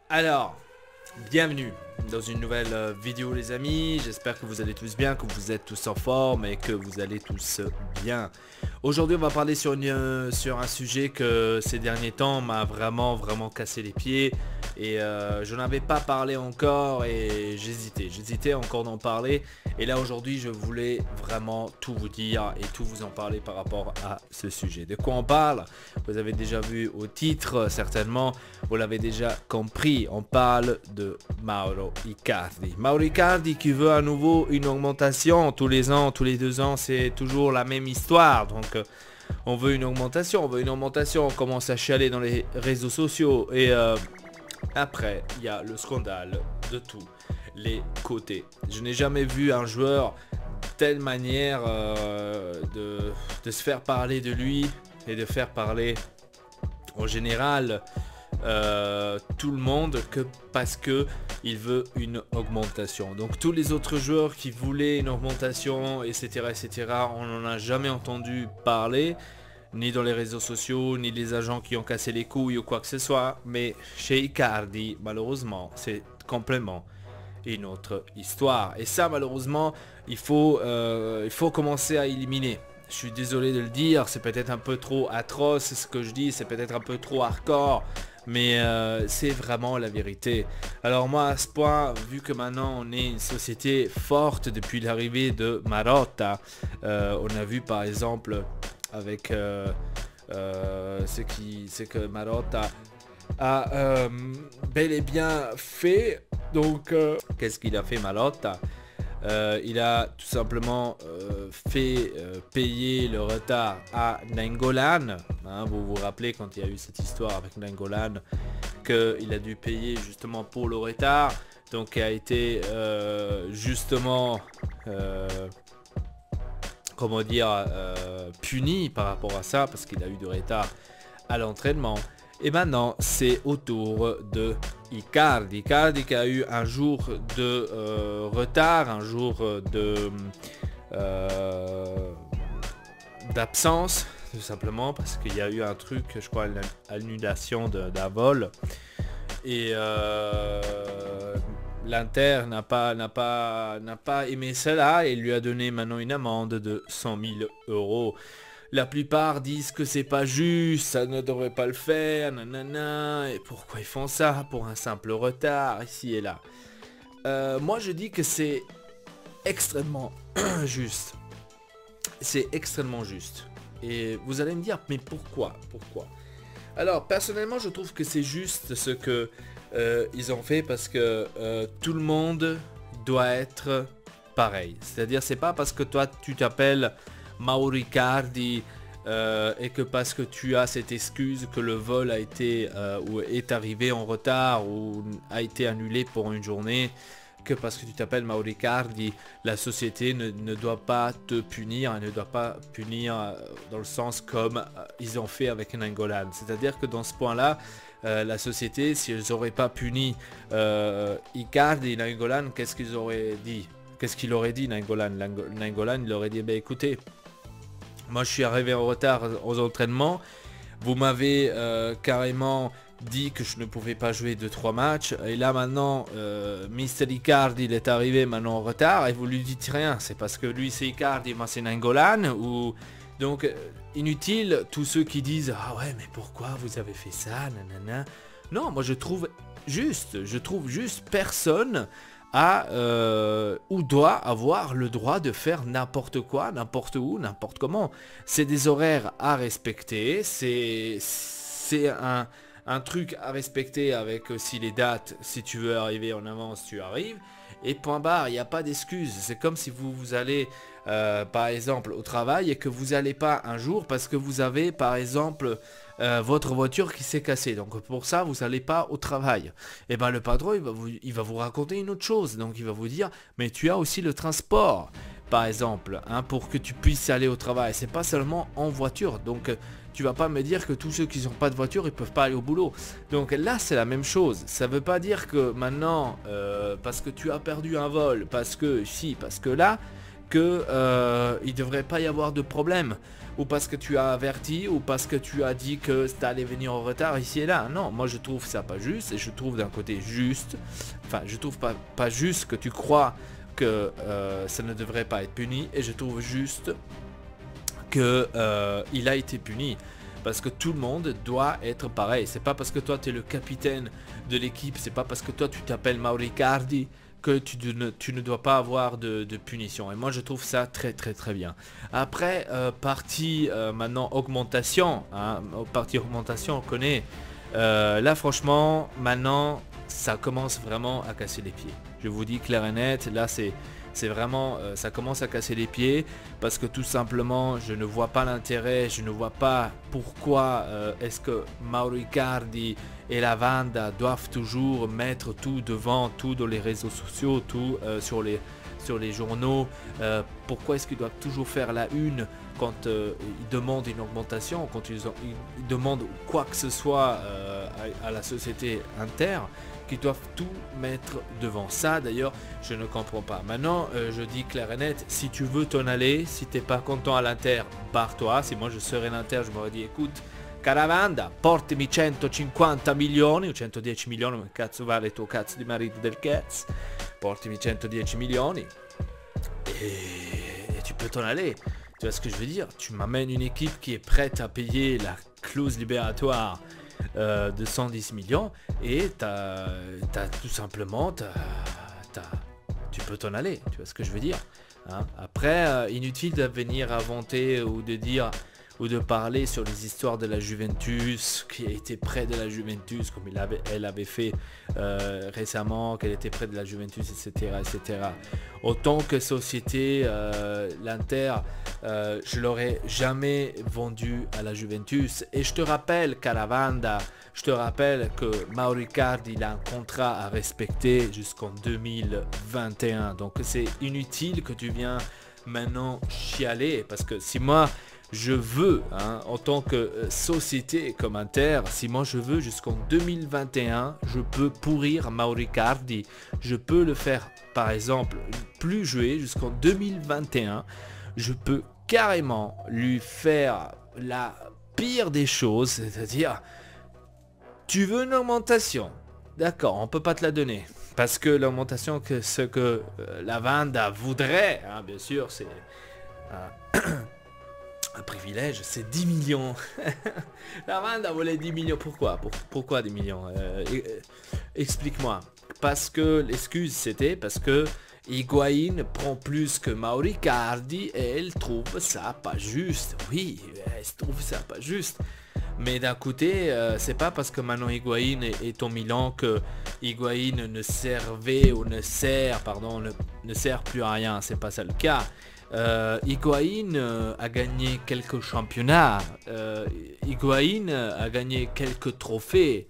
Alors, bienvenue dans une nouvelle vidéo les amis, j'espère que vous allez tous bien, que vous êtes tous en forme et que vous allez tous bien. Aujourd'hui on va parler sur un sujet que ces derniers temps m'a vraiment cassé les pieds et je n'avais pas parlé encore et j'hésitais encore d'en parler et là aujourd'hui je voulais vraiment tout vous dire et tout vous en parler par rapport à ce sujet. De quoi on parle? Vous avez déjà vu au titre certainement, vous l'avez déjà compris, on parle de Mauro Icardi. Mauro Icardi qui veut à nouveau une augmentation tous les ans, tous les 2 ans, c'est toujours la même histoire. Donc on veut une augmentation, on commence à chialer dans les réseaux sociaux et après il y a le scandale de tous les côtés. Je n'ai jamais vu un joueur telle manière de se faire parler de lui et de faire parler en général tout le monde que parce que il veut une augmentation. Donc tous les autres joueurs qui voulaient une augmentation, etc., on n'en a jamais entendu parler, ni dans les réseaux sociaux, ni les agents qui ont cassé les couilles ou quoi que ce soit. Mais chez Icardi, malheureusement, c'est complètement une autre histoire. Et ça, malheureusement, il faut commencer à éliminer. Je suis désolé de le dire, c'est peut-être un peu trop atroce ce que je dis, c'est peut-être un peu trop hardcore, mais c'est vraiment la vérité. Alors moi à ce point, vu que maintenant on est une société forte depuis l'arrivée de Marotta, on a vu par exemple avec ce que Marotta a bel et bien fait. Donc qu'est-ce qu'il a fait Marotta? Il a tout simplement fait payer le retard à Nainggolan. Hein, vous vous rappelez quand il y a eu cette histoire avec Nainggolan qu'il a dû payer justement pour le retard. Donc il a été justement comment dire puni par rapport à ça parce qu'il a eu du retard à l'entraînement. Et maintenant c'est au tour de Icardi. Icardi qui a eu un jour de retard, un jour de d'absence, tout simplement parce qu'il y a eu un truc, je crois, l'annulation d'un vol. Et l'Inter n'a pas aimé cela et lui a donné maintenant une amende de 100 000 €. La plupart disent que c'est pas juste, ça ne devrait pas le faire, nanana, et pourquoi ils font ça pour un simple retard, ici et là. Moi je dis que c'est extrêmement juste. C'est extrêmement juste. Et vous allez me dire, mais pourquoi? Alors personnellement je trouve que c'est juste ce que ils ont fait parce que tout le monde doit être pareil. C'est-à-dire c'est pas parce que toi tu t'appelles Mauro Icardi et que parce que tu as cette excuse que le vol a été ou est arrivé en retard ou a été annulé pour une journée, que parce que tu t'appelles Mauro Icardi, la société ne doit pas te punir, elle ne doit pas punir dans le sens comme ils ont fait avec Nainggolan. C'est-à-dire que dans ce point-là, la société, si ils n'auraient pas puni Icardi et Nainggolan, qu'est-ce qu'ils auraient dit? Qu'est-ce qu'il aurait dit Nainggolan? Nainggolan, il aurait dit, bah écoutez, moi je suis arrivé en retard aux entraînements, vous m'avez carrément dit que je ne pouvais pas jouer 2-3 matchs, et là maintenant Mister Icardi il est arrivé maintenant en retard et vous lui dites rien, c'est parce que lui c'est Icardi, moi c'est Nainggolan, ou donc inutile tous ceux qui disent ah ouais mais pourquoi vous avez fait ça, nanana. Non, moi je trouve juste personne a ou doit avoir le droit de faire n'importe quoi, n'importe où, n'importe comment. C'est des horaires à respecter, c'est un truc à respecter avec aussi les dates. Si tu veux arriver en avance, tu arrives. Et point barre, il n'y a pas d'excuse. C'est comme si vous allez par exemple au travail et que vous n'allez pas un jour parce que vous avez par exemple votre voiture qui s'est cassée. Donc pour ça vous n'allez pas au travail. Et ben le patron il va vous raconter une autre chose. Donc il va vous dire mais tu as aussi le transport par exemple hein, pour que tu puisses aller au travail. C'est pas seulement en voiture. Donc tu vas pas me dire que tous ceux qui n'ont pas de voiture ils peuvent pas aller au boulot. Donc là c'est la même chose. Ça veut pas dire que maintenant parce que tu as perdu un vol, parce que si, parce que là, que il devrait pas y avoir de problème, ou parce que tu as averti, ou parce que tu as dit que ça allait venir en retard ici et là. Non, moi je trouve ça pas juste, et je trouve d'un côté juste, enfin je trouve pas juste que tu crois que ça ne devrait pas être puni, et je trouve juste que il a été puni. Parce que tout le monde doit être pareil. C'est pas parce que toi tu es le capitaine de l'équipe, c'est pas parce que toi tu t'appelles Mauricardi que tu ne dois pas avoir de punition. Et moi je trouve ça très bien. Après, partie maintenant augmentation, hein, partie augmentation on connaît. Là franchement, maintenant ça commence vraiment à casser les pieds. Je vous dis clair et net, là c'est vraiment, ça commence à casser les pieds, parce que tout simplement je ne vois pas l'intérêt, je ne vois pas pourquoi est-ce que Mauricardi et la Wanda doivent toujours mettre tout devant, tout dans les réseaux sociaux, tout sur les journaux. Pourquoi est-ce qu'ils doivent toujours faire la une quand ils demandent une augmentation, quand ils demandent quoi que ce soit à la société Inter, qui doivent tout mettre devant. Ça d'ailleurs je ne comprends pas. Maintenant je dis clair et net, si tu veux t'en aller, si t'es pas content à l'Inter, barre-toi. Si moi je serais l'Inter, je m'aurais dit écoute cara Wanda, portami 150 milioni o 110 milioni, che cazzo vale tuo cazzo di marito del cazzo, portami 110 milioni et tu peux t'en aller. Tu vois ce que je veux dire? Tu m'amènes une équipe qui est prête à payer la clause libératoire de 110 millions et t'as tout simplement tu peux t'en aller, tu vois ce que je veux dire, hein? Après inutile de venir inventer ou de dire ou de parler sur les histoires de la Juventus, qui a été près de la Juventus comme elle avait fait récemment, qu'elle était près de la Juventus, etc. Autant que société, l'Inter, je l'aurais jamais vendu à la Juventus. Et je te rappelle qu'à la Wanda, je te rappelle que Mauricardi il a un contrat à respecter jusqu'en 2021. Donc c'est inutile que tu viens maintenant chialer, parce que si moi je veux, hein, en tant que société comme Inter, si moi je veux jusqu'en 2021, je peux pourrir Mauricardi. Je peux le faire, par exemple, plus jouer jusqu'en 2021. Je peux carrément lui faire la pire des choses, c'est-à-dire, tu veux une augmentation, d'accord, on peut pas te la donner. Parce que l'augmentation, que ce que la Wanda voudrait, hein, bien sûr, c'est un privilège, c'est 10 millions. La Wanda voulait 10 millions. Pourquoi? Pourquoi 10 millions? Explique-moi. Parce que l'excuse c'était parce que Higuaín prend plus que Mauricardi et elle trouve ça pas juste. Oui, elle trouve ça pas juste. Mais d'un côté, c'est pas parce que maintenant Higuaín est au Milan que Higuaín ne servait ou ne sert plus à rien. C'est pas ça le cas. Higuaín a gagné quelques championnats, Higuaín a gagné quelques trophées,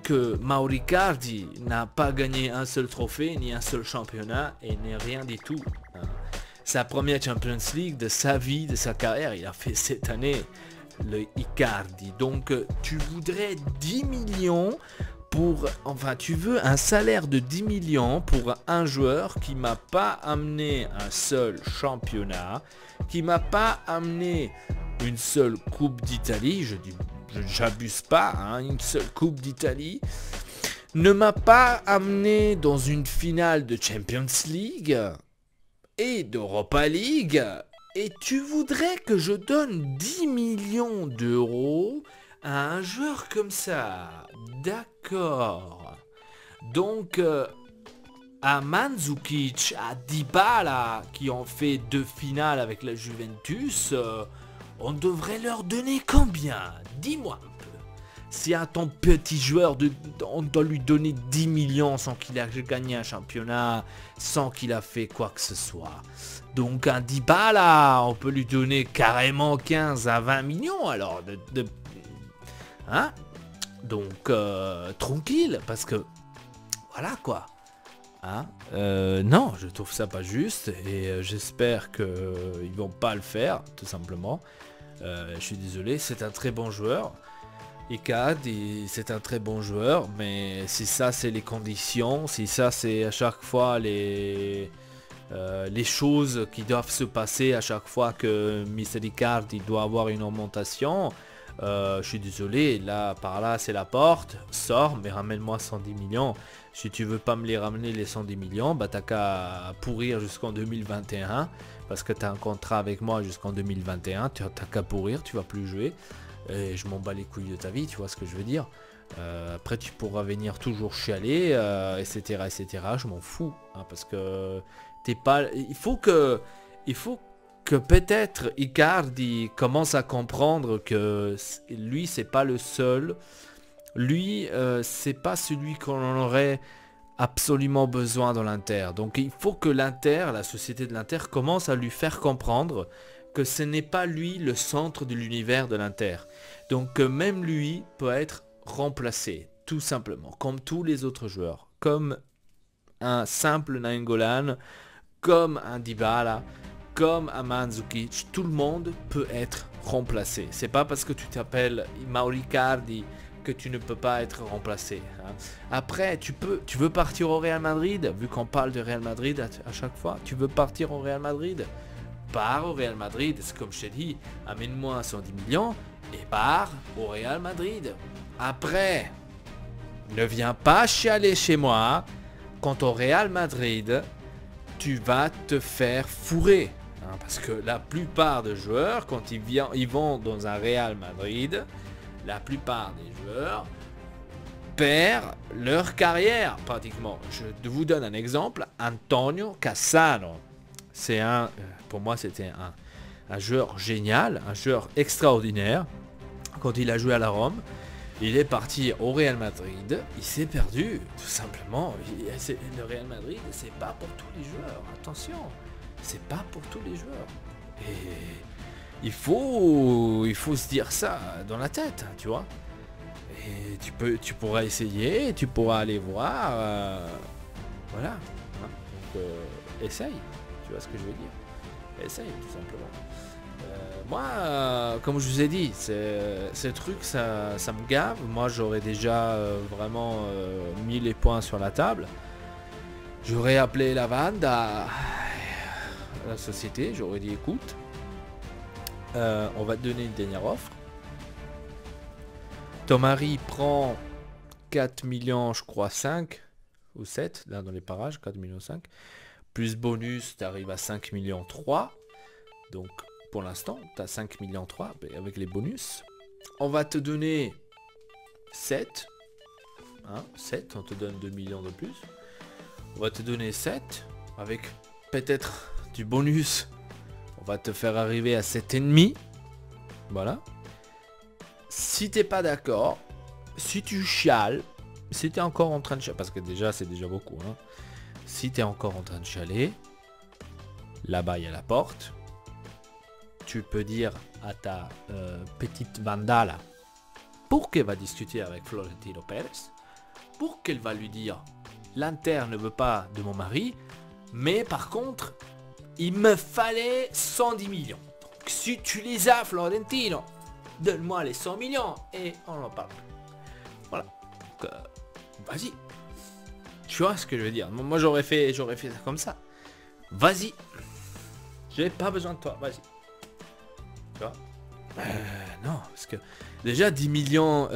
que Mauricardi n'a pas gagné un seul trophée, ni un seul championnat, et n'est rien du tout, hein. Sa première Champions League de sa vie, de sa carrière, il a fait cette année, le Icardi. Donc tu voudrais 10 millions pour, enfin tu veux un salaire de 10 millions pour un joueur qui m'a pas amené un seul championnat, qui m'a pas amené une seule coupe d'Italie, j'abuse pas, hein, une seule coupe d'Italie, ne m'a pas amené dans une finale de Champions League et d'Europa League, et tu voudrais que je donne 10 millions d'euros à un joueur comme ça? D'accord. Donc, à Mandzukic, à Dybala, qui ont fait 2 finales avec la Juventus, on devrait leur donner combien? Dis-moi un peu. Si à ton petit joueur, on doit lui donner 10 millions sans qu'il ait gagné un championnat, sans qu'il a fait quoi que ce soit. Donc un Dybala, on peut lui donner carrément 15 à 20 millions alors hein? Donc tranquille, parce que voilà quoi, hein? Non, je trouve ça pas juste, et j'espère qu'ils vont pas le faire, tout simplement. Je suis désolé, c'est un très bon joueur, Icardi, c'est un très bon joueur, mais si ça c'est les conditions, si ça c'est à chaque fois les les choses qui doivent se passer à chaque fois que Mr. Icardi doit avoir une augmentation. Je suis désolé, là par là c'est la porte, sors mais ramène-moi 110 millions. Si tu veux pas me les ramener les 110 millions, bah t'as qu'à pourrir jusqu'en 2021, parce que t'as un contrat avec moi jusqu'en 2021, t'as qu'à pourrir, tu vas plus jouer, et je m'en bats les couilles de ta vie, tu vois ce que je veux dire. Après tu pourras venir toujours chialer, etc., je m'en fous, hein, parce que t'es pas... Il faut que peut-être Icardi commence à comprendre que lui c'est pas le seul, lui c'est pas celui qu'on aurait absolument besoin dans l'Inter. Donc il faut que l'Inter, la société de l'Inter, commence à lui faire comprendre que ce n'est pas lui le centre de l'univers de l'Inter. Donc même lui peut être remplacé, tout simplement, comme tous les autres joueurs, comme un simple Nainggolan, comme un Dybala, comme un Mandzukic, tout le monde peut être remplacé. C'est pas parce que tu t'appelles Mauro Icardi que tu ne peux pas être remplacé. Hein. Après, tu veux partir au Real Madrid, vu qu'on parle de Real Madrid à chaque fois, tu veux partir au Real Madrid, pars au Real Madrid, c'est comme je t'ai dit, amène-moi 110 millions et pars au Real Madrid. Après, ne viens pas chialer chez moi quand au Real Madrid, tu vas te faire fourrer. Hein, parce que la plupart des joueurs, quand ils vont dans un Real Madrid, la plupart des joueurs perdent leur carrière pratiquement. Je vous donne un exemple, Antonio Cassano. C'est pour moi c'était un joueur génial, un joueur extraordinaire. Quand il a joué à la Rome, il est parti au Real Madrid, il s'est perdu, tout simplement. Le Real Madrid, c'est pas pour tous les joueurs, attention, c'est pas pour tous les joueurs. Et il faut se dire ça dans la tête, tu vois. Et tu pourras essayer, tu pourras aller voir, voilà. Hein. Donc essaye, tu vois ce que je veux dire. Essaye, tout simplement. Moi, comme je vous ai dit, ces trucs, ça me gave. Moi, j'aurais déjà vraiment mis les points sur la table. J'aurais appelé la vente à la société. J'aurais dit, écoute, on va te donner une dernière offre. Ton mari prend 4 millions, je crois 5 ou 7, là dans les parages, 4 millions 5. Plus bonus, tu arrives à 5 millions 3. Donc, pour l'instant, tu as 5 millions 3 avec les bonus. On va te donner 7. Hein, 7, on te donne 2 millions de plus. On va te donner 7 avec peut-être du bonus. On va te faire arriver à 7,5. Voilà. Si t'es pas d'accord, si tu chiales, si t'es encore en train de chialer, parce que déjà c'est déjà beaucoup, hein. Si t'es encore en train de chialer, là-bas il y a la porte. Tu peux dire à ta petite Vanda là, pour qu'elle va discuter avec Florentino Pérez, pour qu'elle va lui dire l'Inter ne veut pas de mon mari, mais par contre il me fallait 110 millions. Donc si tu les as, Florentino, donne-moi les 100 millions et on en parle. Voilà. Donc, vas-y. Tu vois ce que je veux dire. Moi j'aurais fait ça comme ça. Vas-y. J'ai pas besoin de toi. Vas-y. Tu vois non, parce que déjà 10 millions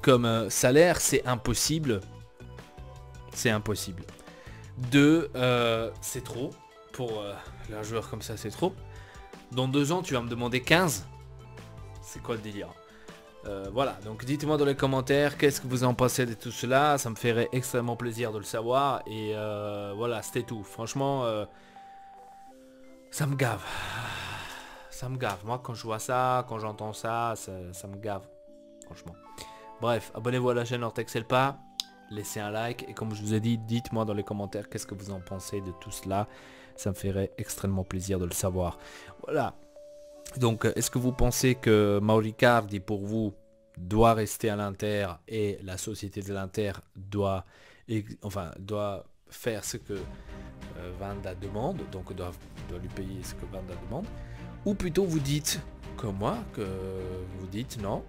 comme salaire, c'est impossible. C'est impossible. 2, c'est trop. Pour un joueur comme ça, c'est trop. Dans 2 ans, tu vas me demander 15. C'est quoi le délire? Voilà, donc dites-moi dans les commentaires qu'est-ce que vous en pensez de tout cela. Ça me ferait extrêmement plaisir de le savoir. Et voilà, c'était tout. Franchement, ça me gave. Ça me gave. Moi, quand je vois ça, quand j'entends ça, ça me gave. Franchement. Bref, abonnez-vous à la chaîne Ortexelpa. Laissez un like. Et comme je vous ai dit, dites-moi dans les commentaires qu'est-ce que vous en pensez de tout cela. Ça me ferait extrêmement plaisir de le savoir. Voilà. Donc, est-ce que vous pensez que Mauro Icardi, pour vous, doit rester à l'Inter et la société de l'Inter doit faire ce que Vanda demande, donc doit lui payer ce que Vanda demande, ou plutôt vous dites, comme moi, que vous dites non,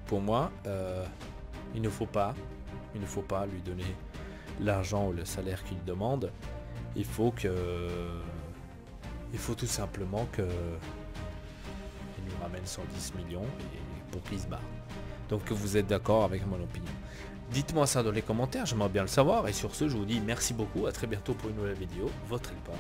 pour moi, il ne faut pas lui donner l'argent ou le salaire qu'il demande, Il faut tout simplement que il nous ramène 110 millions et pour qu'il se barre. Donc vous êtes d'accord avec mon opinion. Dites-moi ça dans les commentaires, j'aimerais bien le savoir. Et sur ce, je vous dis merci beaucoup, à très bientôt pour une nouvelle vidéo. Votre Elpa.